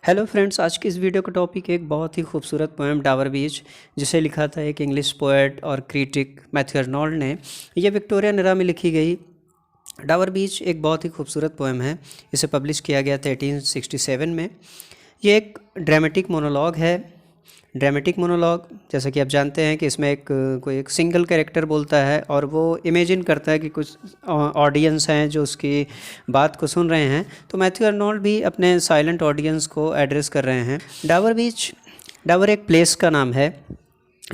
Hello friends, आज की इस वीडियो का टॉपिक एक बहुत ही खूबसूरत पोएम डावर बीच, जिसे लिखा था एक इंग्लिश पोएट और क्रिटिक मैथ्यू आर्नोल्ड ने। यह विक्टोरियन एरा में लिखी गई डावर बीच एक बहुत ही खूबसूरत पोएम है। इसे पब्लिश किया गया था 1867 में। ये एक ड्रामेटिक मोनोलॉग है। ड्रामेटिक मोनोलॉग, जैसा कि आप जानते हैं कि इसमें कोई एक सिंगल कैरेक्टर बोलता है और वो इमेजिन करता है कि कुछ ऑडियंस हैं जो उसकी बात को सुन रहे हैं। तो मैथ्यू आर्नोल्ड भी अपने साइलेंट ऑडियंस को एड्रेस कर रहे हैं। डावर बीच, डावर एक प्लेस का नाम है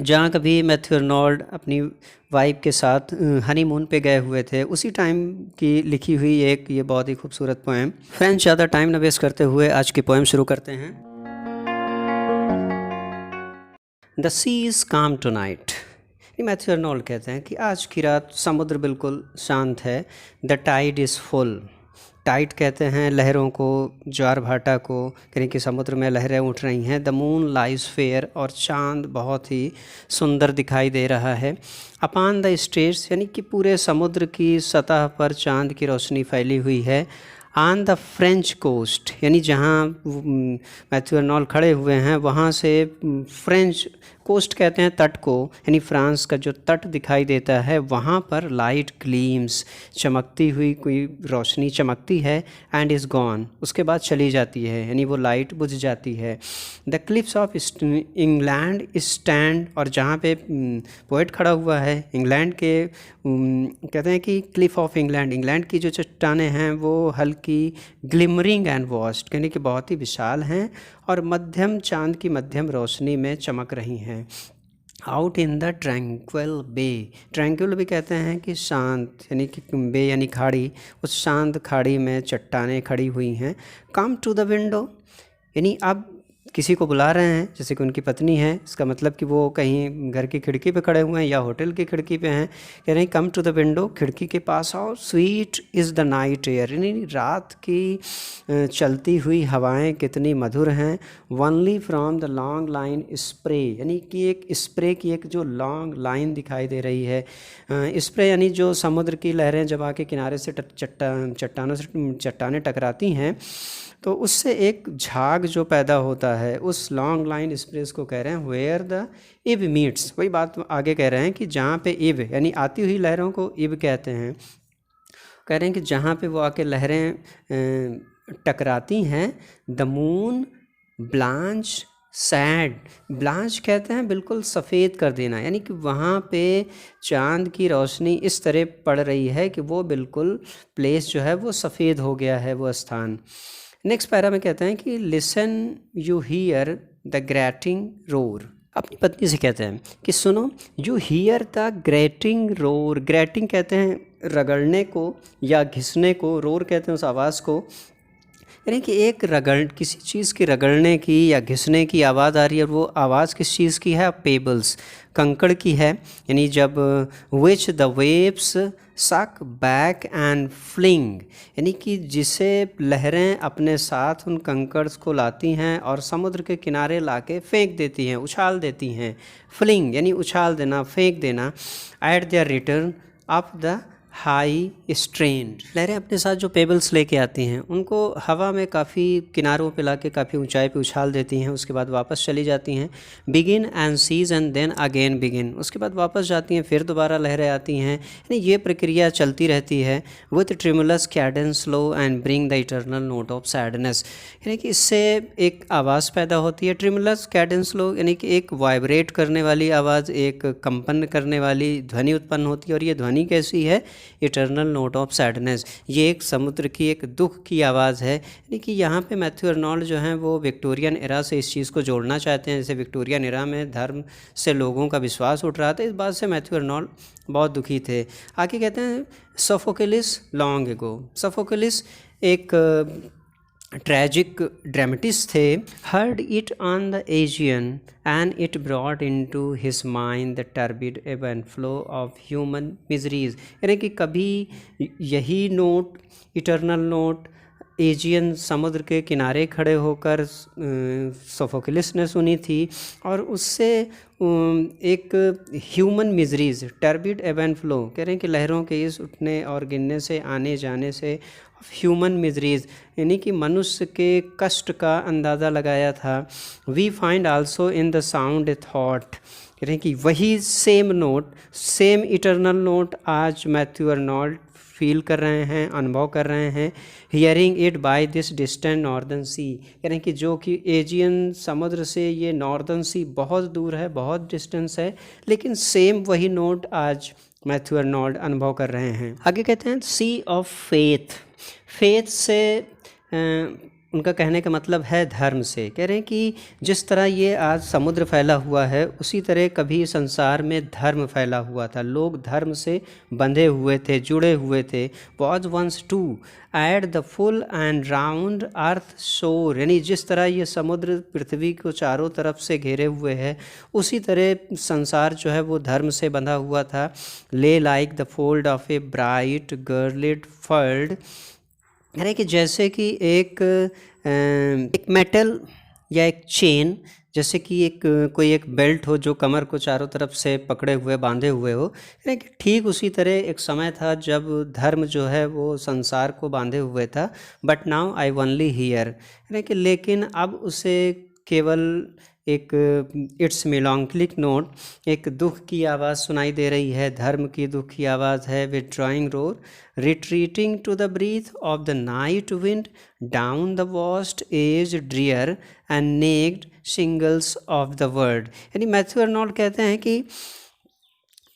जहाँ कभी मैथ्यू आर्नोल्ड अपनी वाइफ के साथ हनीमून पे गए हुए थे। उसी टाइम की लिखी हुई ये बहुत ही खूबसूरत पोएम। फ्रेंड्स, ज़्यादा टाइम न वेस्ट करते हुए आज की पोएम शुरू करते हैं। The sea is calm tonight. Matthew Arnold कहते हैं कि आज की रात समुद्र बिल्कुल शांत है। The tide is full. Tide कहते हैं लहरों को, ज्वार भाटा को, यानी कि समुद्र में लहरें उठ रही हैं। द मून लाइज फेयर, और चांद बहुत ही सुंदर दिखाई दे रहा है। अपॉन द स्ट्रेट्स, यानी कि पूरे समुद्र की सतह पर चांद की रोशनी फैली हुई है। ऑन द फ्रेंच कोस्ट, यानी जहाँ मैथ्यू आर्नोल्ड खड़े हुए हैं वहाँ से फ्रेंच कोस्ट कहते हैं तट को, यानी फ्रांस का जो तट दिखाई देता है वहाँ पर लाइट ग्लीम्स, चमकती हुई कोई रोशनी चमकती है। एंड इज़ गॉन, उसके बाद चली जाती है, यानी वो लाइट बुझ जाती है। The cliffs of England stand, और जहाँ पे पोएट खड़ा हुआ है इंग्लैंड के, कहते हैं कि क्लिफ ऑफ इंग्लैंड, इंग्लैंड की जो चट्टानें हैं वो हल्की ग्लिमरिंग एंड वास्ट, यानी कि बहुत ही विशाल हैं और मध्यम चांद की मध्यम रोशनी में चमक रही हैं। Out in the tranquil bay, tranquil भी कहते हैं कि शांत, यानी कि बे यानी खाड़ी, उस शांत खाड़ी में चट्टानें खड़ी हुई हैं। कम टू द विंडो, यानी अब किसी को बुला रहे हैं, जैसे कि उनकी पत्नी है, इसका मतलब कि वो कहीं घर की खिड़की पे खड़े हुए हैं या होटल की खिड़की पे हैं। कह रहे हैं कम टू द विंडो, खिड़की के पास आओ। Sweet is the night air, यानी रात की चलती हुई हवाएं कितनी मधुर हैं। Only from the long line spray, यानी कि एक स्प्रे की एक जो लॉन्ग लाइन दिखाई दे रही है। स्प्रे यानी जो समुद्र की लहरें जब आके किनारे से चट्टानों से चट्टानें टकराती हैं तो उससे एक झाग जो पैदा होता है, उस लॉन्ग लाइन स्प्रेस को कह रहे हैं वेयर द इब मीट्स। वही बात आगे कह रहे हैं कि जहाँ पे इब यानी आती हुई लहरों को इब कहते हैं। कह रहे हैं कि जहाँ पे वो आके लहरें टकराती हैं। The moon blanch sad, blanch कहते हैं बिल्कुल सफ़ेद कर देना, यानी कि वहाँ पे चांद की रोशनी इस तरह पड़ रही है कि वो बिल्कुल प्लेस जो है वो सफ़ेद हो गया है, वो स्थान। नेक्स्ट पैरा में कहते हैं कि listen you hear the grating roar, अपनी पत्नी से कहते हैं कि सुनो, you hear the grating roar. Grating कहते हैं रगड़ने को या घिसने को, रोर कहते हैं उस आवाज़ को, यानी कि एक किसी चीज़ की रगड़ने की या घिसने की आवाज़ आ रही है। और वो आवाज़ किस चीज़ की है? पेबल्स, कंकड़ की है। यानी जब विच द वेव्स सक बैक एंड फ्लिंग, यानी कि जिसे लहरें अपने साथ उन कंकड़ को लाती हैं और समुद्र के किनारे लाके फेंक देती हैं, उछाल देती हैं। फ्लिंग यानी उछाल देना, फेंक देना। At their return up the high strand, लहरें अपने साथ जो पेबल्स लेके आती हैं उनको हवा में काफ़ी किनारों पे लाके काफ़ी ऊंचाई पे उछाल देती हैं, उसके बाद वापस चली जाती हैं। Begin and cease and then again begin, उसके बाद वापस जाती हैं, फिर दोबारा लहरें आती हैं। यानी ये प्रक्रिया चलती रहती है। With tremulous cadence slow and bring the eternal note of sadness, यानी कि इससे एक आवाज़ पैदा होती है। ट्रिमुलस कैडेंस स्लो यानी कि एक वाइब्रेट करने वाली आवाज़, एक कंपन करने वाली ध्वनि उत्पन्न होती है। और ये ध्वनि कैसी है? इटर्नल नोट ऑफ सैडनेस, ये एक समुद्र की एक दुख की आवाज़ है। यानी कि यहाँ पे मैथ्यू आर्नोल्ड जो हैं वो विक्टोरियन एरा से इस चीज़ को जोड़ना चाहते हैं। जैसे विक्टोरियन एरा में धर्म से लोगों का विश्वास उठ रहा था, इस बात से मैथ्यू आर्नोल्ड बहुत दुखी थे। आगे कहते हैं सोफोक्लिस लॉन्ग एगो, सोफोक्लिस एक ट्रैजिक ड्रामेटिस्ट थे। Heard it on the Aegean and it brought into his mind the turbid ebb and flow of human miseries, यानी कि कभी यही नोट, इटर्नल नोट, एजियन समुद्र के किनारे खड़े होकर सोफोक्लिस ने सुनी थी और उससे एक human miseries, turbid ebb and flow, कह रहे हैं कि लहरों के इस उठने और गिरने से, आने जाने से ह्यूमन मिजरीज, यानी कि मनुष्य के कष्ट का अंदाज़ा लगाया था। We find also in the sound a thought, यानी कि वही same note, same eternal note आज मैथ्यू अर्नोल्ड फील कर रहे हैं, अनुभव कर रहे हैं। Hearing it by this distant northern sea, यानी कि जो कि एजियन समुद्र से ये नॉर्दर्न सी बहुत दूर है, बहुत डिस्टेंस है, लेकिन सेम वही नोट आज मैथ्यू अर्नोल्ड अनुभव कर रहे हैं। आगे कहते हैं सी ऑफ फेथ। फेथ से उनका कहने का मतलब है धर्म से। कह रहे हैं कि जिस तरह ये आज समुद्र फैला हुआ है, उसी तरह कभी संसार में धर्म फैला हुआ था, लोग धर्म से बंधे हुए थे, जुड़े हुए थे। Was once too at the full and round earth shore, यानी जिस तरह ये समुद्र पृथ्वी को चारों तरफ से घेरे हुए है, उसी तरह संसार जो है वो धर्म से बंधा हुआ था। Lay like the fold of a bright girdle furled, यानी कि जैसे कि एक मेटल या एक चेन, जैसे कि कोई एक बेल्ट हो जो कमर को चारों तरफ से पकड़े हुए बांधे हुए हो, यानी कि ठीक उसी तरह एक समय था जब धर्म जो है वो संसार को बांधे हुए था। But now I only here, यानी कि लेकिन अब उसे केवल एक इट्स मेलांकलिक नोट, एक दुख की आवाज़ सुनाई दे रही है, धर्म की दुख की आवाज़ है। Withdrawing roar retreating to the breath of the night wind down the vast edge drear and naked shingles of the world, यानी मैथ्यू अर्नोल्ड कहते हैं कि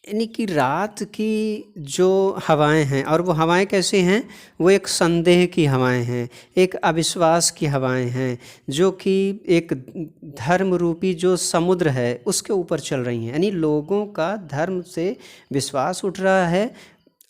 यानी कि रात की जो हवाएं हैं, और वो हवाएं कैसी हैं, वो एक संदेह की हवाएं हैं, एक अविश्वास की हवाएं हैं, जो कि एक धर्म रूपी जो समुद्र है उसके ऊपर चल रही हैं। यानी लोगों का धर्म से विश्वास उठ रहा है,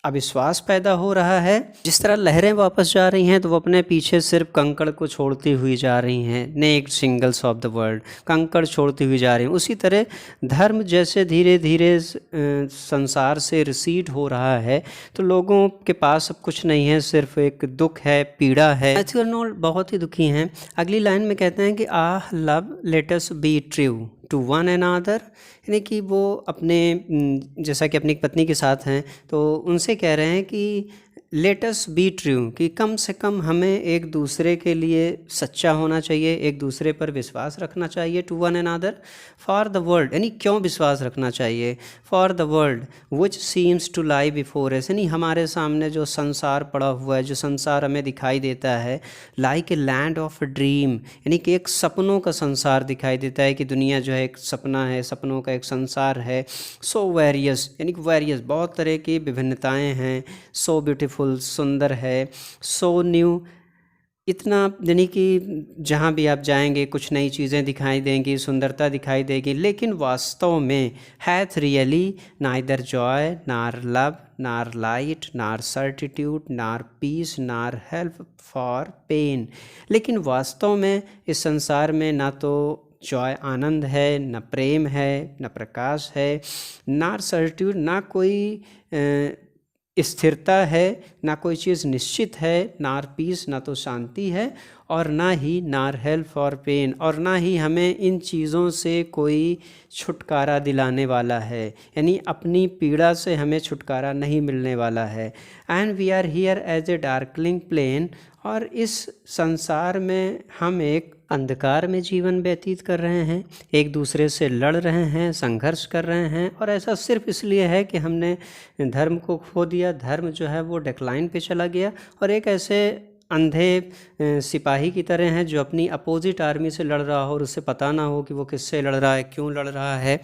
अविश्वास पैदा हो रहा है। जिस तरह लहरें वापस जा रही हैं तो वो अपने पीछे सिर्फ कंकड़ को छोड़ती हुई जा रही हैं, naked shingles of the world, कंकड़ छोड़ती हुई जा रही हैं, उसी तरह धर्म जैसे धीरे धीरे संसार से रिसीड हो रहा है, तो लोगों के पास अब कुछ नहीं है, सिर्फ एक दुख है, पीड़ा है। मैथ्यू अर्नोल्ड बहुत ही दुखी हैं। अगली लाइन में कहते हैं कि ah love let us be true to one another, यानी कि वो अपने जैसा कि अपनी पत्नी के साथ हैं तो उनसे कह रहे हैं कि लेट अस बी ट्रू, कि कम से कम हमें एक दूसरे के लिए सच्चा होना चाहिए, एक दूसरे पर विश्वास रखना चाहिए। To one another for the world, यानी क्यों विश्वास रखना चाहिए, for the world which seems to lie before us, यानी हमारे सामने जो संसार पड़ा हुआ है, जो संसार हमें दिखाई देता है, like a land of dream, यानी कि एक सपनों का संसार दिखाई देता है, कि दुनिया जो है एक सपना है, सपनों का एक संसार है। सो वेरियस, यानी कि वेरियस बहुत तरह की विभिन्नताएँ हैं। सो ब्यूटीफुल, सुंदर है। सो न्यू, इतना यानी कि जहाँ भी आप जाएंगे कुछ नई चीज़ें दिखाई देंगी, सुंदरता दिखाई देगी, लेकिन वास्तव में हैथ रियली नाइदर जॉय नार लव नार लाइट नार सर्टिट्यूड नार पीस नार हेल्प फॉर पेन, लेकिन वास्तव में इस संसार में ना तो जॉय आनंद है, न प्रेम है, न प्रकाश है, नार सर्टिट्यूड, ना कोई स्थिरता है, ना कोई चीज़ निश्चित है, नार पीस, ना तो शांति है, और ना ही नार हेल्प फॉर पेन, और ना ही हमें इन चीज़ों से कोई छुटकारा दिलाने वाला है, यानी अपनी पीड़ा से हमें छुटकारा नहीं मिलने वाला है। And we are here as a darkling plain, और इस संसार में हम एक अंधकार में जीवन व्यतीत कर रहे हैं, एक दूसरे से लड़ रहे हैं, संघर्ष कर रहे हैं, और ऐसा सिर्फ इसलिए है कि हमने धर्म को खो दिया, धर्म जो है वो डिक्लाइन पे चला गया, और एक ऐसे अंधे सिपाही की तरह हैं जो अपनी अपोजिट आर्मी से लड़ रहा हो और उसे पता ना हो कि वो किससे लड़ रहा है, क्यों लड़ रहा है।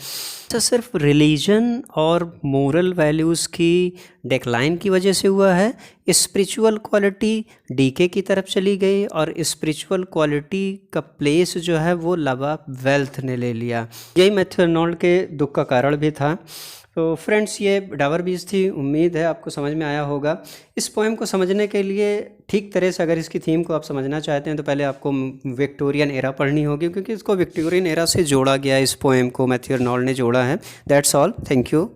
तो सिर्फ रिलीजन और मोरल वैल्यूज़ की डिक्लाइन की वजह से हुआ है। स्पिरिचुअल क्वालिटी डीके की तरफ चली गई, और स्पिरिचुअल क्वालिटी का प्लेस जो है वो लव ऑफ वेल्थ ने ले लिया। यही मैथ्यू अर्नोल्ड के दुख का कारण भी था। तो फ्रेंड्स, ये डाबर बीज थी, उम्मीद है आपको समझ में आया होगा। इस पोएम को समझने के लिए ठीक तरह से अगर इसकी थीम को आप समझना चाहते हैं तो पहले आपको विक्टोरियन एरा पढ़नी होगी, क्योंकि इसको विक्टोरियन एरा से जोड़ा गया, इस पोएम को मैथ्यू अर्नोल्ड ने जोड़ा है। That's all, thank you.